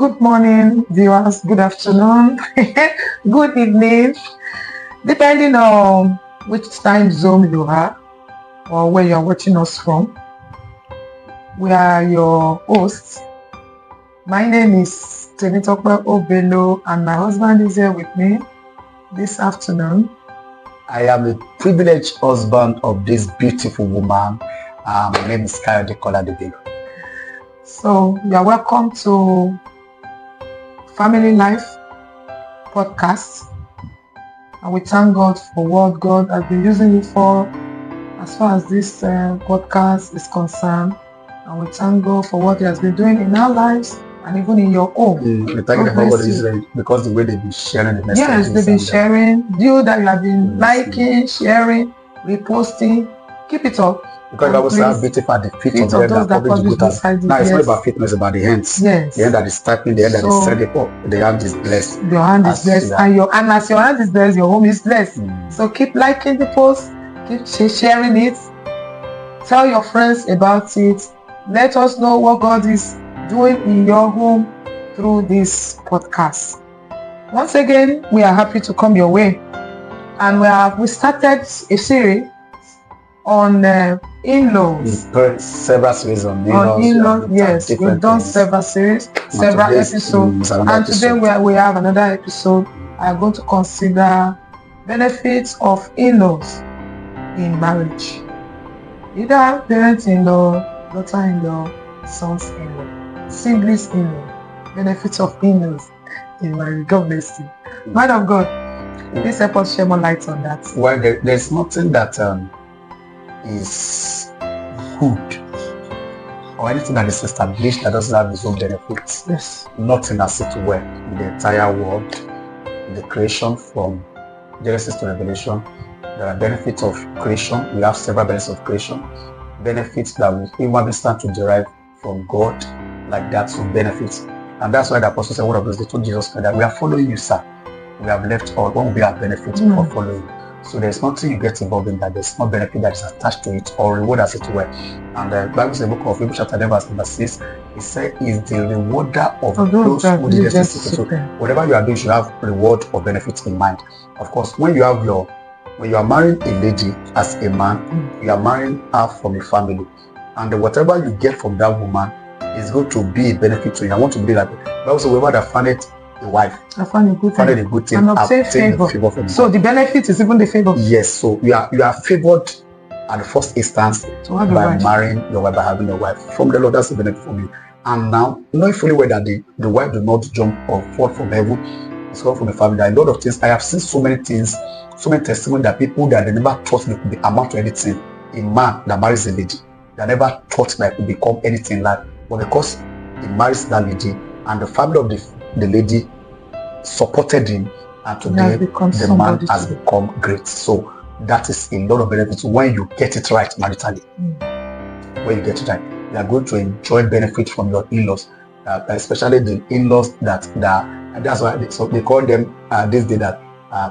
Good morning, viewers. Good afternoon. Good evening. Depending on which time zone you are or where you are watching us from. We are your hosts. My name is Temitope Obelo and my husband is here with me this afternoon. I am a privileged husband of this beautiful woman. My name is Kayode Koladebelo. So you are welcome to Family Life podcast, and we thank God for what God has been using it for as far as this podcast is concerned, and we thank God for what He has been doing in our lives and even in your own. We thank God for Israel because the way they've been sharing the message. Yes, they've been sharing. You that you have been liking, sharing, reposting, keep it up. Because the Bible says, beautiful at the feet of them that publish good hands. Now, it's not about feet, it's about the hands. Yes. The hand that is typing, the hand that is setting up, the hand is blessed. Your hand is blessed, and as your hand is blessed, your home is blessed. So keep liking the post, keep sharing it, tell your friends about it. Let us know what God is doing in your home through this podcast. Once again, we are happy to come your way, and we started a series on in-laws. Several series on in-laws. Yes, we've done several series, several episodes, and today we have another episode. I am going to consider benefits of in-laws in marriage. Either parents-in-law, daughter-in-law, sons-in-law, siblings-in-law. Benefits of in-laws in marriage. God bless you. Man of God, please help us share more light on that. Well, there's nothing that is good or anything that is established that doesn't have its own benefits. Yes. Nothing as it were in the entire world, in the creation from Genesis to Revelation. There are benefits of creation. We have several benefits of creation. Benefits that we even stand to derive from God, like that, some benefits. And that's why the apostle said, one of those, they told Jesus that we are following you, sir. We have left all. What will be our benefit for following you? So there's nothing you get involved in that there's no benefit that is attached to it or reward as it were. And the Bible says in the book of Hebrews chapter 11 verse number 6, it says is the rewarder of those who diligently seek. So whatever you are doing, you should have reward or benefit in mind. Of course, when you are marrying a lady as a man, you are marrying her from a family. And whatever you get from that woman is going to be a benefit to you. I want to be like that. Bible says whoever that find it a wife, I found a good thing, and obtain favor from so the benefit is even the favor. Yes, so you are favored at the first instance by marrying your wife, by having a wife from the Lord. That's the benefit for you. And now, knowing fully well that the wife do not jump or fall from heaven, it's come from the family. There are a lot of things. I have seen so many things, so many testimonies that people that they never thought they could amount to anything. A man that marries a lady, they never thought that could become anything like, but because he marries that lady and the family of the lady supported him, and today the man has become great. So that is a lot of benefits when you get it right maritally. When you get it right, you are going to enjoy benefit from your in-laws, especially the in-laws that's why they call them this day that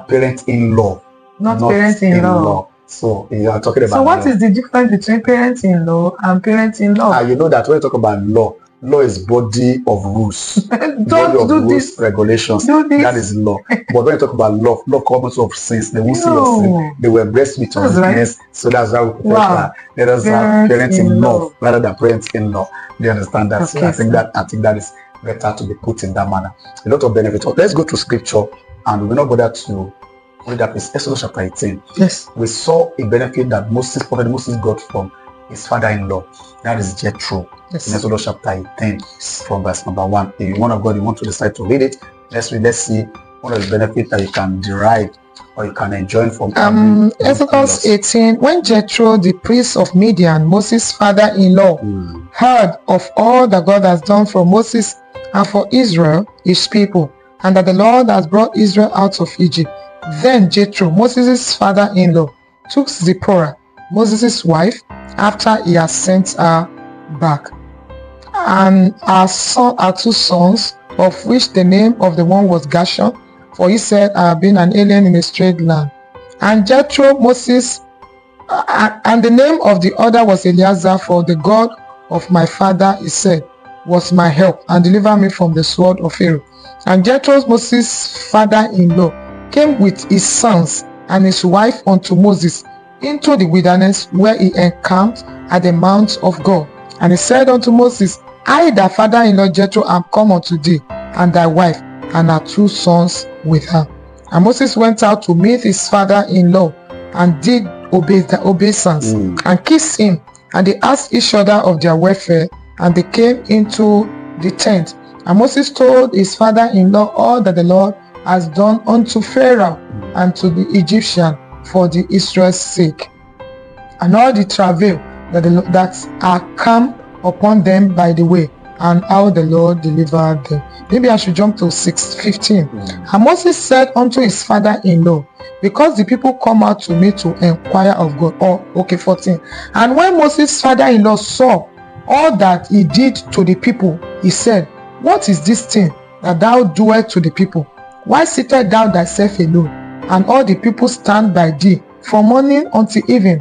parents-in-law, not parents-in-law. So you are talking about. So what is the difference between parents-in-law and parents-in-law? You know that when you talk about law is body of rules. Don't body of do rules, this. Regulations. Do this. That is law. But when you talk about law comes of sins. They won't see your sin. They were blessed with your goodness. So that's how we protect that. Let us have parents-in-law rather than parents-in-law. Do you understand that? Okay, so I think that is better to be put in that manner. A lot of benefits. Let's go to scripture, and we will not bother to read that. It's Exodus chapter 18. Yes. We saw a benefit that Prophet Moses got from his father-in-law. That is Jethro. Yes. In Exodus chapter 18 from verse number 1. If you want of God, you want to decide to read it, let's see what are the benefits that you can derive or you can enjoy from Exodus 18. When Jethro, the priest of Midian, Moses' father-in-law, heard of all that God has done for Moses and for Israel, his people, and that the Lord has brought Israel out of Egypt, then Jethro, Moses' father-in-law, took Zipporah, Moses' wife, after he had sent her back, and our two sons, of which the name of the one was Gershon, for he said, I have been an alien in a strange land. And Jethro, Moses, and the name of the other was Eleazar, for the God of my father, he said, was my help and delivered me from the sword of Pharaoh. And Jethro, Moses' father-in-law, came with his sons and his wife unto Moses into the wilderness, where he encamped at the mount of God. And he said unto Moses, I, thy father-in-law Jethro, am come unto thee, and thy wife, and her 2 sons with her. And Moses went out to meet his father-in-law, and did obeisance, and kissed him. And they asked each other of their welfare, and they came into the tent. And Moses told his father-in-law all that the Lord has done unto Pharaoh and to the Egyptian for the Israel's sake, and all the travail that are come upon them by the way, and how the Lord delivered them. Maybe I should jump to 6:15. And Moses said unto his father-in-law, because the people come out to me to inquire of God. 14. And when Moses' father-in-law saw all that he did to the people, he said, what is this thing that thou doest to the people? Why sittest thou thyself alone, and all the people stand by thee from morning until evening?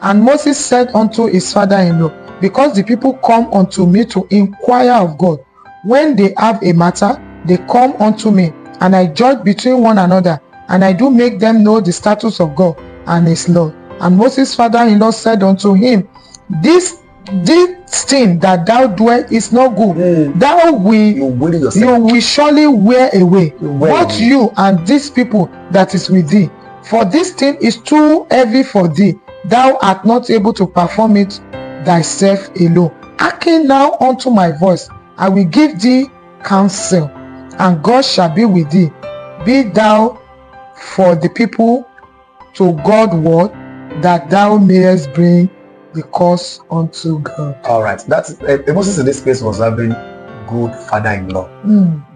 And Moses said unto his father-in-law, because the people come unto me to inquire of God. When they have a matter, they come unto me, and I judge between one another, and I do make them know the statutes of God and his law. And Moses' father-in-law said unto him, this thing that thou doest is not good. Thou will surely wear away, both you and these people that is with thee. For this thing is too heavy for thee. Thou art not able to perform it thyself alone. Hearken now unto my voice. I will give thee counsel, and God shall be with thee. Be thou for the people to God word, that thou mayest bring the cause unto God. All right. That's Moses in this case was having good father-in-law,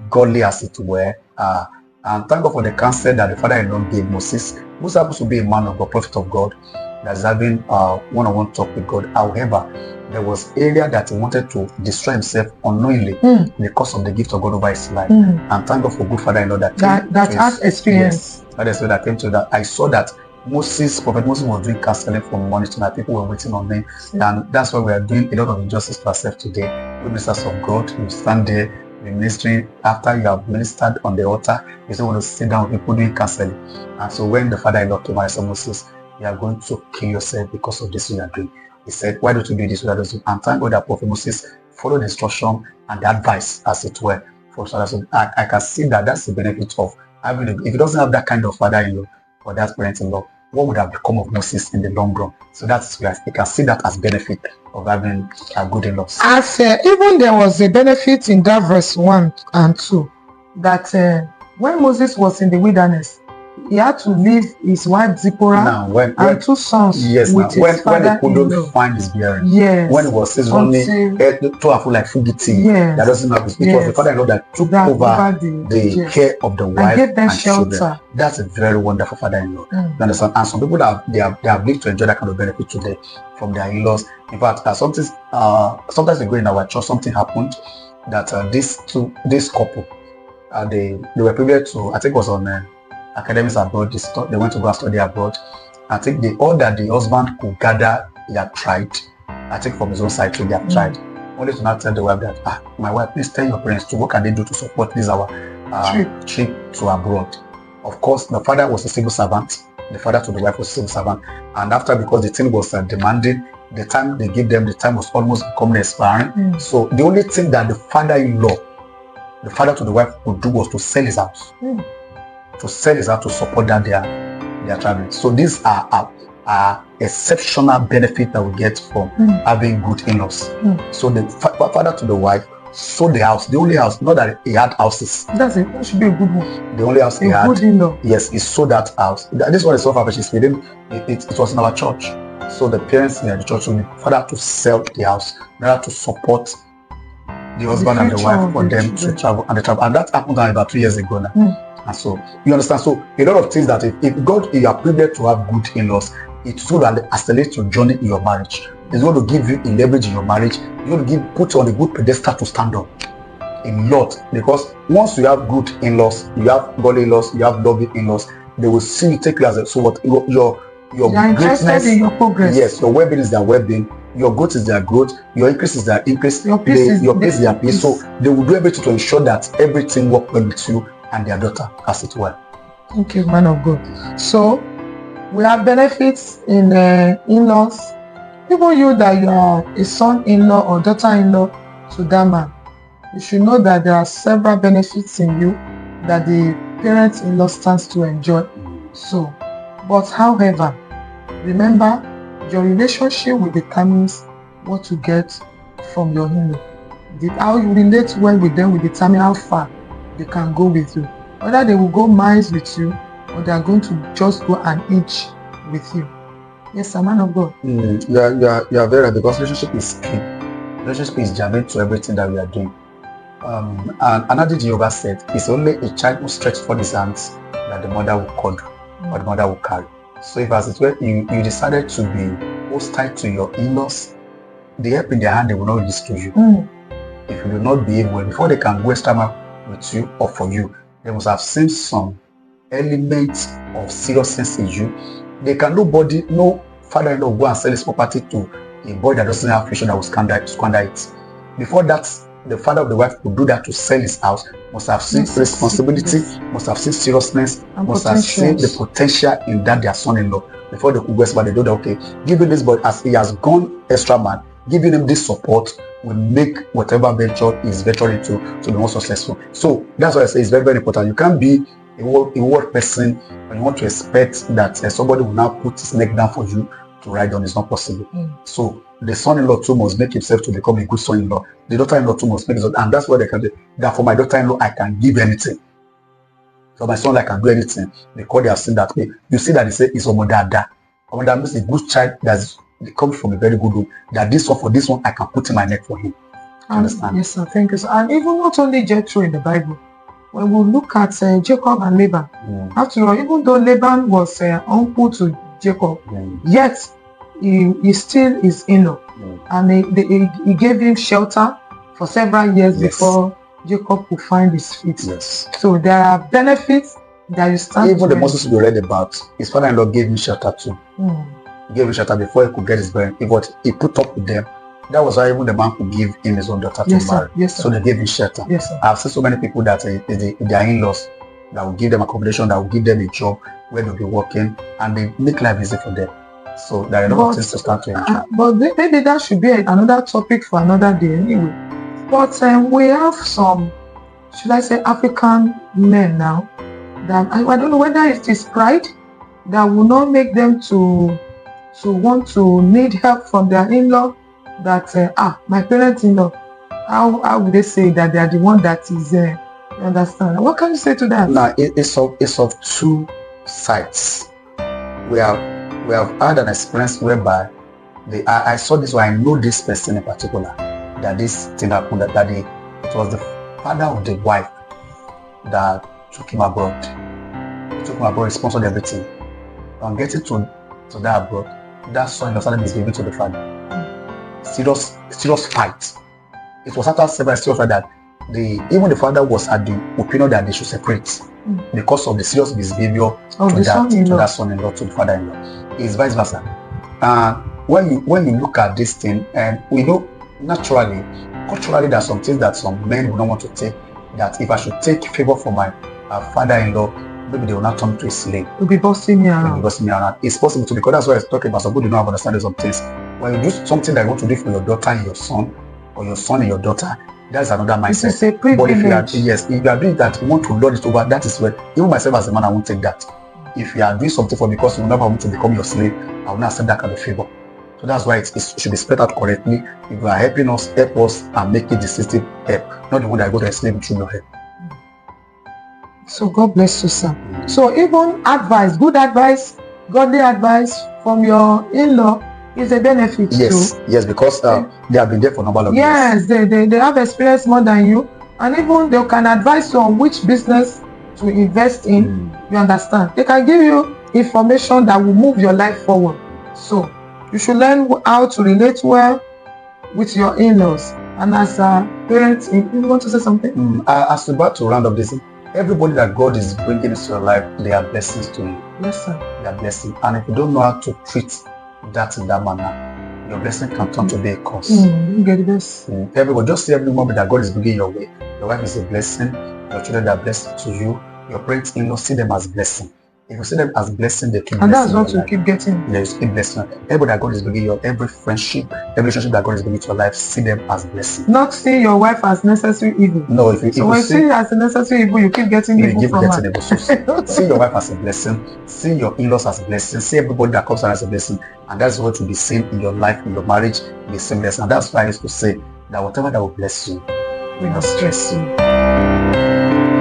godly as it were. And thank God for the counsel that the father-in-law gave Moses. Moses happens to be a man of God, prophet of God, that's having one-on-one talk with God. However, there was area that he wanted to destroy himself unknowingly because of the gift of God over his life. And thank God for good father-in-law that has experience. Yes, that is what I came to that. I saw that Prophet Moses was doing counseling from morning to night. People were waiting on him. And that's why we are doing a lot of injustice to ourselves today. We ministers of God, you stand there, the ministry, after you have ministered on the altar, you still want to sit down with people doing counseling. And so when the father-in-law came, I said, Moses, you are going to kill yourself because of this you are doing. He said, why don't you do this? Why don't you? And thank God that Prophet Moses followed the instruction and the advice, as it were. So I can see that that's the benefit of having if he doesn't have that kind of father-in-law or that parent-in-law, what would have become of Moses in the long run? So that's where you can see that as benefit of having a good in-laws. As even there was a benefit in that verse 1 and 2, that when Moses was in the wilderness, he had to leave his wife Zipporah and 2 sons with his father-in-law. When he couldn't find his bearing, when he was running to and fro like fugiti, that doesn't have his. It was the father-in-law that took over the care of the wife and gave them shelter. Children. That's a very wonderful father-in-law. You understand? And some people they have lived to enjoy that kind of benefit today from their in-laws. In fact, sometimes we go in our church, something happened that this couple, they were privileged to, I think it was on academics abroad. They went to go and study abroad. I think all that the husband could gather, he had tried. I think from his own side too, they have tried. Only to not tell the wife that, my wife, please tell your parents what can they do to support this our trip to abroad. Of course, the father was a civil servant. The father to the wife was a civil servant. And after, because the thing was demanding, the time they gave them, the time was almost becoming expiring. So the only thing that the father-in-law, the father to the wife could do was to sell his house. To sell his house to support that their traveling. So these are exceptional benefit that we get from having good in-laws. So the father to the wife sold the house, the only house, not that he had houses. That should be a good one. The only house he had. Good in-law. Yes, he sold that house. This one is so far, but it was in our church. So the parents in the church told the father to sell the house in order to support the husband and the wife for them to travel and travel. And that happened about 2 years ago now. And so you understand. So a lot of things that if you are privileged to have good in-laws, it's going to accelerate your journey in your marriage. It's going to give you a leverage in your marriage. It's going to put you on a good pedestal to stand on a lot. Because once you have good in-laws, you have godly in-laws, you have loving in-laws, they will see you take you as a, so what your Your They are interested in your progress. Yes, your well-being is their well-being. Your growth is their growth. Your increase is their increase. Your peace is their peace. So they will do everything to ensure that everything works well with you and their daughter, as it were. Thank you, man of God. So we have benefits in in-laws. Even you that you are a son-in-law or daughter-in-law to that man, you should know that there are several benefits in you that the parent-in-law stands to enjoy. So, but however, remember, your relationship will determine what you get from your in-law. How you relate well with them will determine how far they can go with you. Whether they will go miles with you or they are going to just go an inch with you. Yes, a man of God. You are very right, because relationship is key. Relationship is germane to everything that we are doing. And another Jehovah said, it's only a child who stretches forth his hands that the mother will cuddle or the mother will carry. So if as it were, you decided to be hostile to your in-laws, the help in their hand they will not release to you. If you do not behave well, before they can go extra mile with you or for you, they must have seen some elements of seriousness in you. No father-in-law will go and sell his property to a boy that doesn't have future that will squander it. Before that, the father of the wife would do that to sell his house, must have seen responsibility, must have seen seriousness, and must have seen the potential in that their son-in-law. Before they could go extra, they do that, okay, giving this boy, as he has gone extra man, giving him this support will make whatever venture is venturing to be more successful. So that's why I say it's very, very important. You can't be a world person and you want to expect that somebody will now put his neck down for you to ride on. It's not possible. So the son-in-law too must make himself to become a good son-in-law. The daughter-in-law too must make it, and that's what they can do. That for my daughter-in-law, I can give anything. For my son, I can do anything, because they have seen that way. You see that they say it's Omodada. Omodada means a good child that comes from a very good home. That this one, I can put in my neck for him. Understand? Yes, sir. Thank you, sir. And even not only Jethro in the Bible, when we look at Jacob and Laban, after all, even though Laban was uncle to Jacob, yet he still is in-law, and he gave him shelter for several years before Jacob could find his feet. So there are benefits that you stand. Even the Moses we read about, his father-in-law gave him shelter too. He gave him shelter before he could get his burden. He put up with them. That was why even the man could give him his own daughter to marry. So they gave him shelter. I've seen so many people that their in-laws that will give them accommodation, that will give them a job where they'll be working, and they make life easy for them. So there are a lot of things to start to enjoy. But maybe that should be another topic for another day anyway. But we have some, should I say, African men now that I don't know whether it is pride that will not make them to want to need help from their in-law. That my parents-in-law, how would they say that they are the one that is you understand? What can you say to that? Now it's of two sides. We have had an experience whereby I saw this, or I know this person in particular, that this thing happened, that it was the father of the wife that took him abroad. He took him abroad, he sponsored everything. On getting to that abroad, that son started misbehaving to the father. Serious fight. It was after several serious fight that even the father was at the opinion that they should separate because of the serious misbehavior to that son-in-law, to the father-in-law. It's vice versa. When you look at this thing, and we know naturally, culturally, there are some things that some men will not want to take. That if I should take favor from my father-in-law, maybe they will not turn to a slave. You'll be bossing me around. It's possible to, because that's why I was talking about. Some people do not understand some things. When you do something that you want to do for your daughter and your son, or your son and your daughter, that's another mindset. It's a privilege. But if you are doing that, you want to lord it over, that is where, even myself as a man, I won't take that. If you are doing something for me because you never want to become your slave, I will not accept that kind of favor. So that's why it should be spread out correctly. If you are helping us, help us and make it decisive help, not the one that go to enslave through your help. So God bless you, sir. So even advice, good advice, godly advice from your in-law is a benefit too. Yes, because they have been there for a number of years. Yes, they have experience more than you, and even they can advise you on which business to invest in. You understand? They can give you information that will move your life forward. So you should learn how to relate well with your in-laws. And as a parent, you want to say something? As we're about to round up this, Everybody that God is bringing into your life, they are blessings to you. Yes, sir. They are blessings. And if you don't know how to treat that in that manner, your blessing can turn to be a curse. You get this. Everybody, just see every moment that God is bringing your way. Your wife is a blessing. Your children are blessed to you. Your parents-in-law, see them as blessing. If you see them as blessing, they keep and blessing. And that's what you keep getting. They keep blessing. Everybody that God is bringing you, every friendship, every relationship that God is bringing to your life, see them as blessing. Not see your wife as necessary evil. No, if you see her as a necessary evil, you keep getting evil from her. Evil. So, see your wife as a blessing. See your in-laws as a blessing. See everybody that comes around as a blessing. And that's what will be seen in your life, in your marriage, the same blessing. And that's why I used to say that whatever that will bless you, will not stress you.